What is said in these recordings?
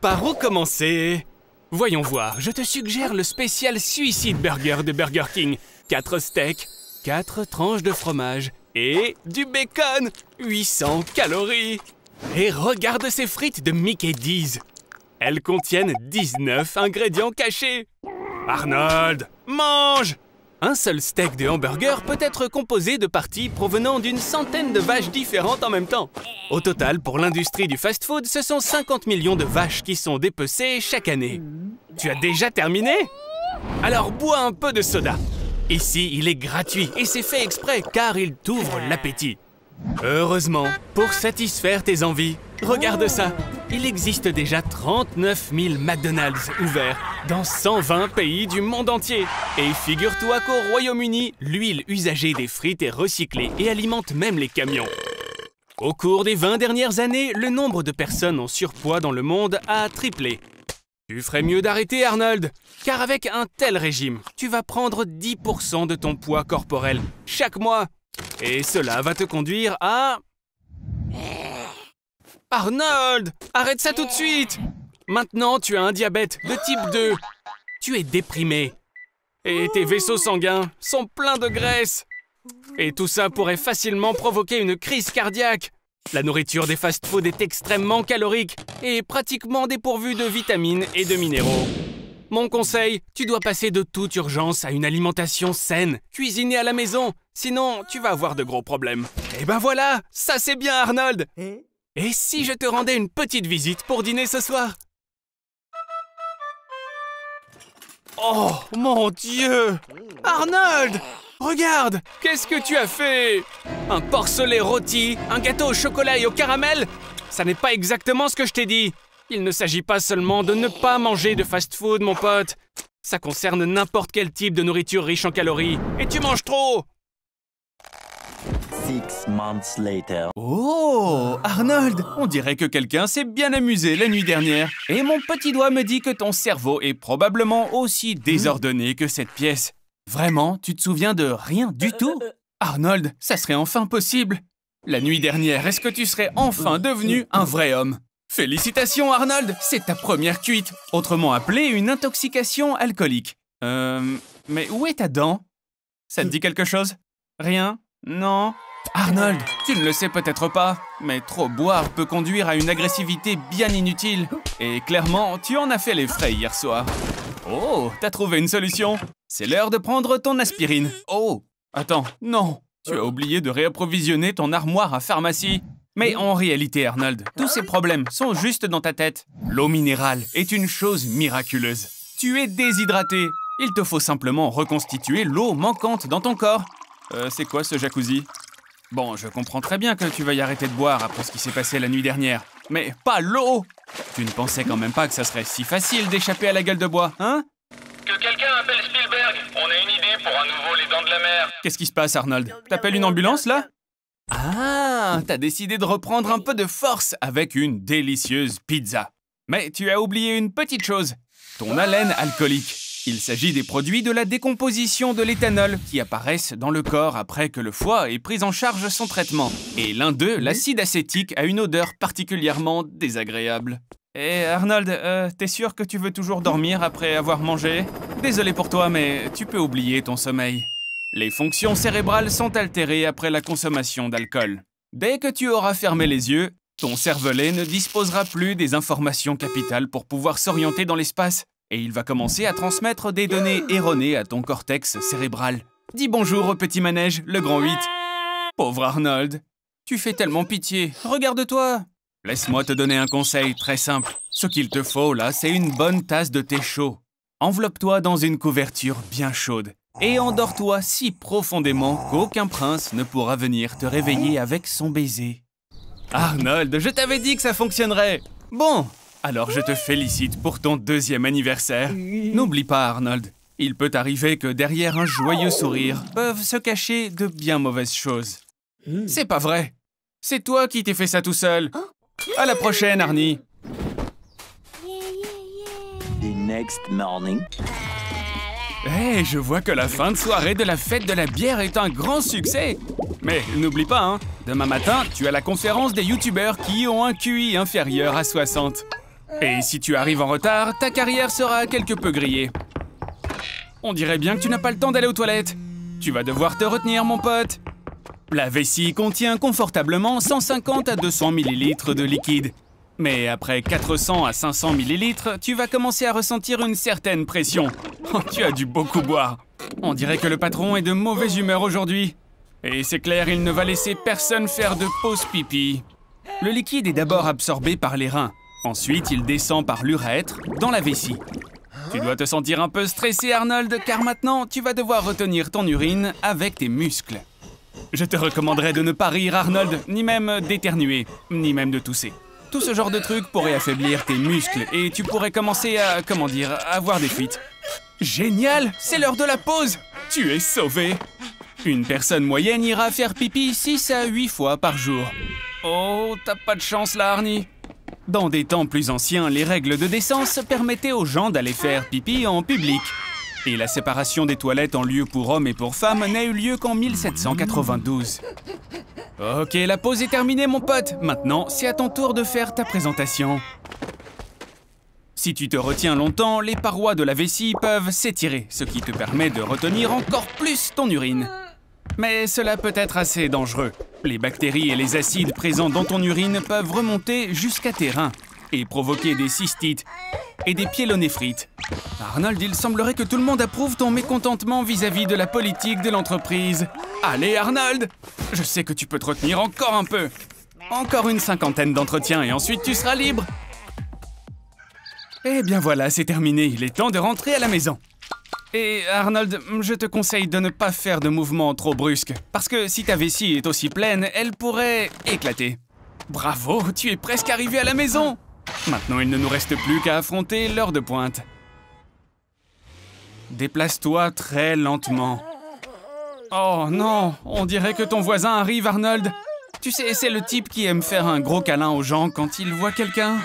par où commencer? Voyons voir, je te suggère le spécial Suicide Burger de Burger King. 4 steaks, 4 tranches de fromage et du bacon. 800 calories. Et regarde ces frites de Mickey D's. Elles contiennent 19 ingrédients cachés. Arnold, mange! Un seul steak de hamburger peut être composé de parties provenant d'une centaine de vaches différentes en même temps. Au total, pour l'industrie du fast-food, ce sont 50 millions de vaches qui sont dépecées chaque année. Tu as déjà terminé? Alors bois un peu de soda. Ici, il est gratuit et c'est fait exprès car il t'ouvre l'appétit. Heureusement, pour satisfaire tes envies, regarde ça. Il existe déjà 39 000 McDonald's ouverts dans 120 pays du monde entier. Et figure-toi qu'au Royaume-Uni, l'huile usagée des frites est recyclée et alimente même les camions. Au cours des 20 dernières années, le nombre de personnes en surpoids dans le monde a triplé. Tu ferais mieux d'arrêter, Arnold, car avec un tel régime, tu vas prendre 10% de ton poids corporel chaque mois. Et cela va te conduire à... Arnold, arrête ça tout de suite! Maintenant, tu as un diabète de type 2. Tu es déprimé. Et tes vaisseaux sanguins sont pleins de graisse. Et tout ça pourrait facilement provoquer une crise cardiaque. La nourriture des fast-foods est extrêmement calorique et pratiquement dépourvue de vitamines et de minéraux. Mon conseil, tu dois passer de toute urgence à une alimentation saine, cuisinée à la maison. Sinon, tu vas avoir de gros problèmes. Et ben voilà, ça c'est bien Arnold! Et si je te rendais une petite visite pour dîner ce soir? Oh, mon Dieu! Arnold! Regarde! Qu'est-ce que tu as fait? Un porcelet rôti, un gâteau au chocolat et au caramel? Ça n'est pas exactement ce que je t'ai dit. Il ne s'agit pas seulement de ne pas manger de fast-food, mon pote. Ça concerne n'importe quel type de nourriture riche en calories. Et tu manges trop! 6 months later. Oh, Arnold, on dirait que quelqu'un s'est bien amusé la nuit dernière. Et mon petit doigt me dit que ton cerveau est probablement aussi désordonné que cette pièce. Vraiment, tu te souviens de rien du tout? Arnold, ça serait enfin possible. La nuit dernière, est-ce que tu serais enfin devenu un vrai homme? Félicitations, Arnold, c'est ta première cuite, autrement appelée une intoxication alcoolique. Mais où est ta dent? Ça te dit quelque chose? Rien? Non? Arnold, tu ne le sais peut-être pas, mais trop boire peut conduire à une agressivité bien inutile. Et clairement, tu en as fait les frais hier soir. Oh, t'as trouvé une solution? C'est l'heure de prendre ton aspirine. Oh, attends, non, tu as oublié de réapprovisionner ton armoire à pharmacie. Mais en réalité, Arnold, tous ces problèmes sont juste dans ta tête. L'eau minérale est une chose miraculeuse. Tu es déshydraté. Il te faut simplement reconstituer l'eau manquante dans ton corps. C'est quoi ce jacuzzi? Bon, je comprends très bien que tu veuilles arrêter de boire après ce qui s'est passé la nuit dernière. Mais pas l'eau! Tu ne pensais quand même pas que ça serait si facile d'échapper à la gueule de bois, hein? Que quelqu'un appelle Spielberg! On a une idée pour un nouveau Les Dents de la Mer! Qu'est-ce qui se passe, Arnold? T'appelles une ambulance, là? Ah, t'as décidé de reprendre un peu de force avec une délicieuse pizza. Mais tu as oublié une petite chose, ton haleine alcoolique. Il s'agit des produits de la décomposition de l'éthanol qui apparaissent dans le corps après que le foie ait pris en charge son traitement. Et l'un d'eux, l'acide acétique, a une odeur particulièrement désagréable. Eh Arnold, t'es sûr que tu veux toujours dormir après avoir mangé? Désolé pour toi, mais tu peux oublier ton sommeil. Les fonctions cérébrales sont altérées après la consommation d'alcool. Dès que tu auras fermé les yeux, ton cervelet ne disposera plus des informations capitales pour pouvoir s'orienter dans l'espace. Et il va commencer à transmettre des données erronées à ton cortex cérébral. Dis bonjour au petit manège, le grand 8. Pauvre Arnold, tu fais tellement pitié, regarde-toi. Laisse-moi te donner un conseil très simple. Ce qu'il te faut là, c'est une bonne tasse de thé chaud. Enveloppe-toi dans une couverture bien chaude. Et endors-toi si profondément qu'aucun prince ne pourra venir te réveiller avec son baiser. Arnold, je t'avais dit que ça fonctionnerait. Bon, alors je te félicite pour ton 2e anniversaire. N'oublie pas, Arnold, il peut arriver que derrière un joyeux sourire peuvent se cacher de bien mauvaises choses. C'est pas vrai. C'est toi qui t'es fait ça tout seul. À la prochaine, Arnie. The next morning. Hey, je vois que la fin de soirée de la fête de la bière est un grand succès. Mais n'oublie pas, hein, demain matin, tu as la conférence des youtubeurs qui ont un QI inférieur à 60. Et si tu arrives en retard, ta carrière sera quelque peu grillée. On dirait bien que tu n'as pas le temps d'aller aux toilettes. Tu vas devoir te retenir, mon pote. La vessie contient confortablement 150 à 200 ml de liquide. Mais après 400 à 500 ml, tu vas commencer à ressentir une certaine pression. Oh, tu as dû beaucoup boire. On dirait que le patron est de mauvaise humeur aujourd'hui. Et c'est clair, il ne va laisser personne faire de pause pipi. Le liquide est d'abord absorbé par les reins. Ensuite, il descend par l'urètre dans la vessie. Tu dois te sentir un peu stressé, Arnold, car maintenant, tu vas devoir retenir ton urine avec tes muscles. Je te recommanderais de ne pas rire, Arnold, ni même d'éternuer, ni même de tousser. Tout ce genre de trucs pourrait affaiblir tes muscles et tu pourrais commencer à, avoir des fuites. Génial, c'est l'heure de la pause. Tu es sauvé. Une personne moyenne ira faire pipi 6 à 8 fois par jour. Oh, t'as pas de chance là, Arnie. Dans des temps plus anciens, les règles de décence permettaient aux gens d'aller faire pipi en public. Et la séparation des toilettes en lieu pour hommes et pour femmes n'a eu lieu qu'en 1792. Ok, la pause est terminée, mon pote. Maintenant, c'est à ton tour de faire ta présentation. Si tu te retiens longtemps, les parois de la vessie peuvent s'étirer, ce qui te permet de retenir encore plus ton urine. Mais cela peut être assez dangereux. Les bactéries et les acides présents dans ton urine peuvent remonter jusqu'à tes reins et provoquer des cystites et des pyélonéphrites. Arnold, il semblerait que tout le monde approuve ton mécontentement vis-à-vis de la politique de l'entreprise. Allez, Arnold, je sais que tu peux te retenir encore un peu. Encore une 50aine d'entretiens et ensuite tu seras libre. Eh bien voilà, c'est terminé. Il est temps de rentrer à la maison. Et Arnold, je te conseille de ne pas faire de mouvements trop brusques, parce que si ta vessie est aussi pleine, elle pourrait éclater. Bravo, tu es presque arrivé à la maison. Maintenant, il ne nous reste plus qu'à affronter l'heure de pointe. Déplace-toi très lentement. Oh non, on dirait que ton voisin arrive, Arnold. Tu sais, c'est le type qui aime faire un gros câlin aux gens quand il voit quelqu'un.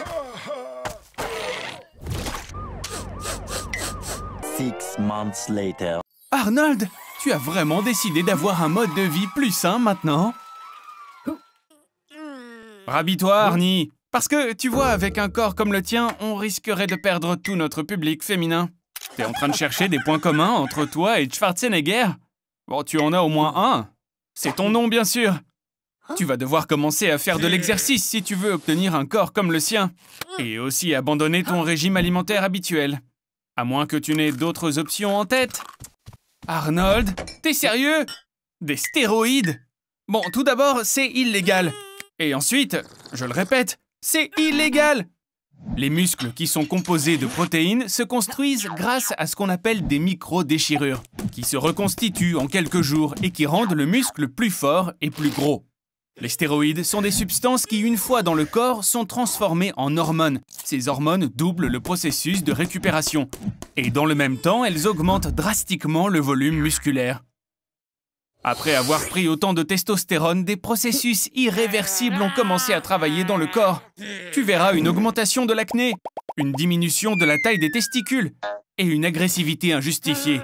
6 months later. Arnold, tu as vraiment décidé d'avoir un mode de vie plus sain maintenant? Rhabille-toi, Arnie. Parce que, tu vois, avec un corps comme le tien, on risquerait de perdre tout notre public féminin. T'es en train de chercher des points communs entre toi et Schwarzenegger? Bon, tu en as au moins un. C'est ton nom, bien sûr. Tu vas devoir commencer à faire de l'exercice si tu veux obtenir un corps comme le sien. Et aussi abandonner ton régime alimentaire habituel. À moins que tu n'aies d'autres options en tête. Arnold, t'es sérieux? Des stéroïdes? Bon, tout d'abord, c'est illégal. Et ensuite, je le répète, c'est illégal. Les muscles qui sont composés de protéines se construisent grâce à ce qu'on appelle des micro-déchirures, qui se reconstituent en quelques jours et qui rendent le muscle plus fort et plus gros. Les stéroïdes sont des substances qui, une fois dans le corps, sont transformées en hormones. Ces hormones doublent le processus de récupération. Et dans le même temps, elles augmentent drastiquement le volume musculaire. Après avoir pris autant de testostérone, des processus irréversibles ont commencé à travailler dans le corps. Tu verras une augmentation de l'acné, une diminution de la taille des testicules et une agressivité injustifiée.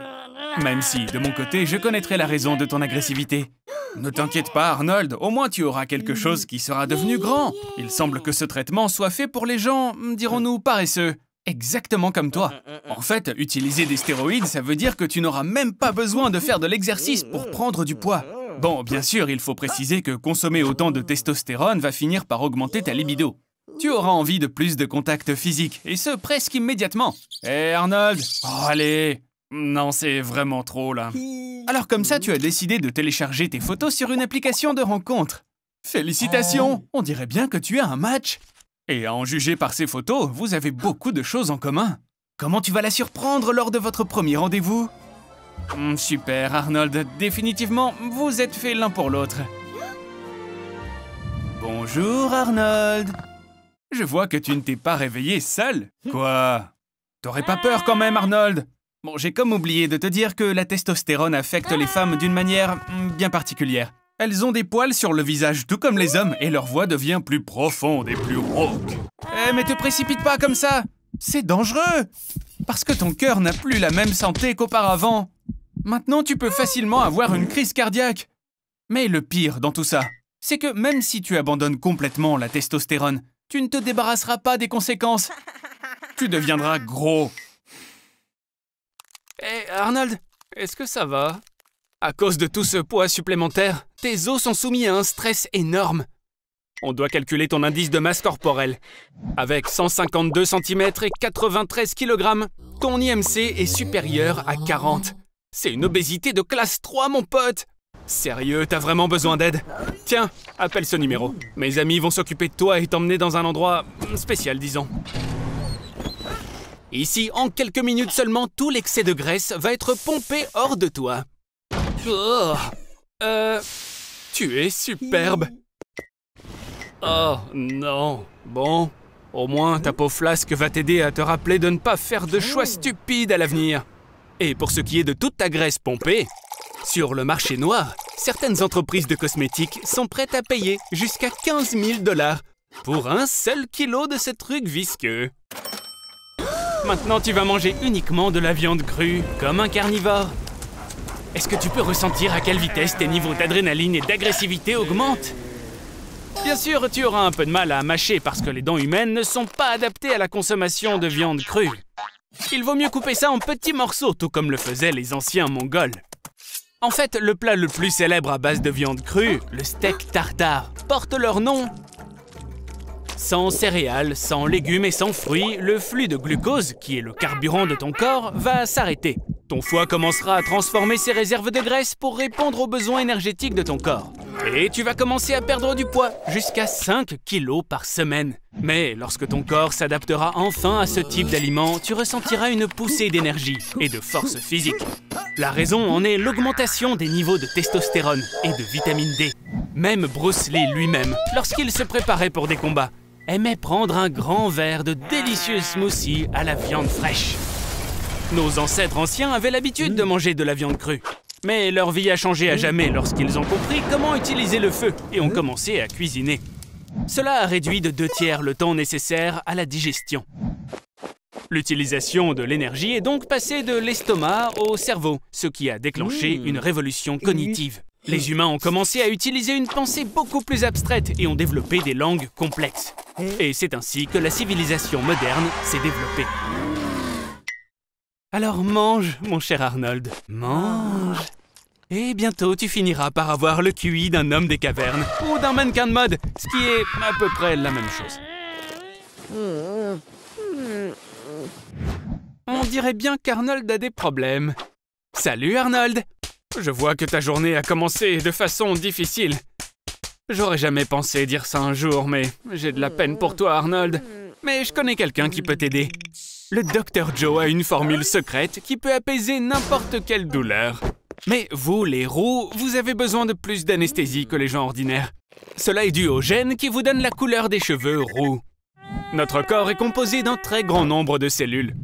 Même si, de mon côté, je connaîtrai la raison de ton agressivité. Ne t'inquiète pas, Arnold, au moins tu auras quelque chose qui sera devenu grand. Il semble que ce traitement soit fait pour les gens, dirons-nous, paresseux. Exactement comme toi. En fait, utiliser des stéroïdes, ça veut dire que tu n'auras même pas besoin de faire de l'exercice pour prendre du poids. Bon, bien sûr, il faut préciser que consommer autant de testostérone va finir par augmenter ta libido. Tu auras envie de plus de contact physique, et ce, presque immédiatement. Hé, Arnold! Oh, allez! Non, c'est vraiment trop, là. Alors comme ça, tu as décidé de télécharger tes photos sur une application de rencontre. Félicitations! On dirait bien que tu as un match. Et à en juger par ces photos, vous avez beaucoup de choses en commun. Comment tu vas la surprendre lors de votre premier rendez-vous? Super, Arnold. Définitivement, vous êtes faits l'un pour l'autre. Bonjour, Arnold. Je vois que tu ne t'es pas réveillé seul. Quoi? T'aurais pas peur quand même, Arnold? Bon, j'ai comme oublié de te dire que la testostérone affecte les femmes d'une manière bien particulière. Elles ont des poils sur le visage, tout comme les hommes, et leur voix devient plus profonde et plus rauque. Eh, mais te précipite pas comme ça! C'est dangereux! Parce que ton cœur n'a plus la même santé qu'auparavant. Maintenant, tu peux facilement avoir une crise cardiaque. Mais le pire dans tout ça, c'est que même si tu abandonnes complètement la testostérone, tu ne te débarrasseras pas des conséquences. Tu deviendras gros. Hé, Arnold, est-ce que ça va? À cause de tout ce poids supplémentaire, tes os sont soumis à un stress énorme. On doit calculer ton indice de masse corporelle. Avec 152 cm et 93 kg, ton IMC est supérieur à 40. C'est une obésité de classe 3, mon pote. Sérieux, t'as vraiment besoin d'aide? Tiens, appelle ce numéro. Mes amis vont s'occuper de toi et t'emmener dans un endroit spécial, disons. Ici, en quelques minutes seulement, tout l'excès de graisse va être pompé hors de toi. Oh, tu es superbe. Oh non. Bon, au moins ta peau flasque va t'aider à te rappeler de ne pas faire de choix stupides à l'avenir. Et pour ce qui est de toute ta graisse pompée, sur le marché noir, certaines entreprises de cosmétiques sont prêtes à payer jusqu'à 15 000 $ pour un seul kilo de ce truc visqueux. Maintenant, tu vas manger uniquement de la viande crue, comme un carnivore. Est-ce que tu peux ressentir à quelle vitesse tes niveaux d'adrénaline et d'agressivité augmentent? Bien sûr, tu auras un peu de mal à mâcher parce que les dents humaines ne sont pas adaptées à la consommation de viande crue. Il vaut mieux couper ça en petits morceaux, tout comme le faisaient les anciens Mongols. En fait, le plat le plus célèbre à base de viande crue, le steak tartare, porte leur nom. Sans céréales, sans légumes et sans fruits, le flux de glucose, qui est le carburant de ton corps, va s'arrêter. Ton foie commencera à transformer ses réserves de graisse pour répondre aux besoins énergétiques de ton corps. Et tu vas commencer à perdre du poids, jusqu'à 5 kilos par semaine. Mais lorsque ton corps s'adaptera enfin à ce type d'aliment, tu ressentiras une poussée d'énergie et de force physique. La raison en est l'augmentation des niveaux de testostérone et de vitamine D. Même Bruce Lee lui-même, lorsqu'il se préparait pour des combats, aimait prendre un grand verre de délicieux smoothie à la viande fraîche. Nos ancêtres anciens avaient l'habitude de manger de la viande crue. Mais leur vie a changé à jamais lorsqu'ils ont compris comment utiliser le feu et ont commencé à cuisiner. Cela a réduit de 2/3 le temps nécessaire à la digestion. L'utilisation de l'énergie est donc passée de l'estomac au cerveau, ce qui a déclenché une révolution cognitive. Les humains ont commencé à utiliser une pensée beaucoup plus abstraite et ont développé des langues complexes. Et c'est ainsi que la civilisation moderne s'est développée. Alors mange, mon cher Arnold, mange. Et bientôt tu finiras par avoir le QI d'un homme des cavernes ou d'un mannequin de mode, ce qui est à peu près la même chose. On dirait bien qu'Arnold a des problèmes. Salut Arnold! Je vois que ta journée a commencé de façon difficile. J'aurais jamais pensé dire ça un jour, mais j'ai de la peine pour toi, Arnold. Mais je connais quelqu'un qui peut t'aider. Le Dr Joe a une formule secrète qui peut apaiser n'importe quelle douleur. Mais vous, les roux, vous avez besoin de plus d'anesthésie que les gens ordinaires. Cela est dû aux gènes qui vous donnent la couleur des cheveux roux. Notre corps est composé d'un très grand nombre de cellules.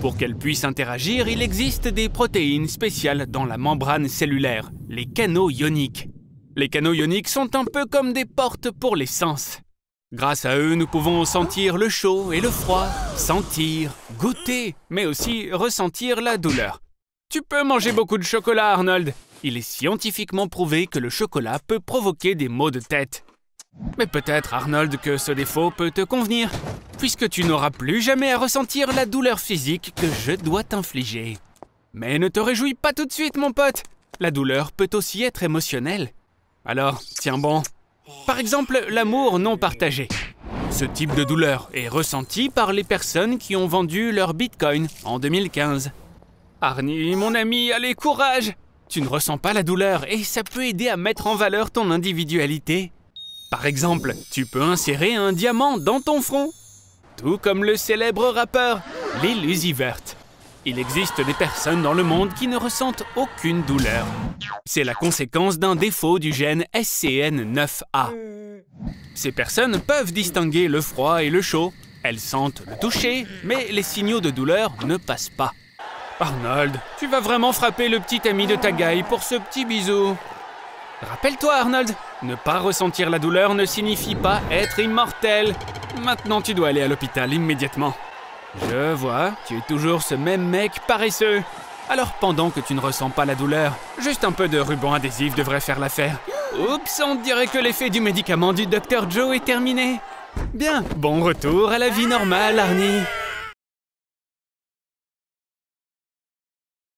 Pour qu'elles puissent interagir, il existe des protéines spéciales dans la membrane cellulaire, les canaux ioniques. Les canaux ioniques sont un peu comme des portes pour les sens. Grâce à eux, nous pouvons sentir le chaud et le froid, sentir, goûter, mais aussi ressentir la douleur. Tu peux manger beaucoup de chocolat, Arnold. Il est scientifiquement prouvé que le chocolat peut provoquer des maux de tête. Mais peut-être, Arnold, que ce défaut peut te convenir, puisque tu n'auras plus jamais à ressentir la douleur physique que je dois t'infliger. Mais ne te réjouis pas tout de suite, mon pote. La douleur peut aussi être émotionnelle. Alors, tiens bon. Par exemple, l'amour non partagé. Ce type de douleur est ressenti par les personnes qui ont vendu leur Bitcoin en 2015. Arnie, mon ami, allez, courage! Tu ne ressens pas la douleur et ça peut aider à mettre en valeur ton individualité. Par exemple, tu peux insérer un diamant dans ton front. Tout comme le célèbre rappeur Lil Uzi Vert. Il existe des personnes dans le monde qui ne ressentent aucune douleur. C'est la conséquence d'un défaut du gène SCN9A. Ces personnes peuvent distinguer le froid et le chaud. Elles sentent le toucher, mais les signaux de douleur ne passent pas. Arnold, tu vas vraiment frapper le petit ami de ta gaille pour ce petit bisou. Rappelle-toi, Arnold, ne pas ressentir la douleur ne signifie pas être immortel. Maintenant, tu dois aller à l'hôpital immédiatement. Je vois, tu es toujours ce même mec paresseux. Alors pendant que tu ne ressens pas la douleur, juste un peu de ruban adhésif devrait faire l'affaire. Oups, on dirait que l'effet du médicament du Dr Joe est terminé. Bien, bon retour à la vie normale, Arnie.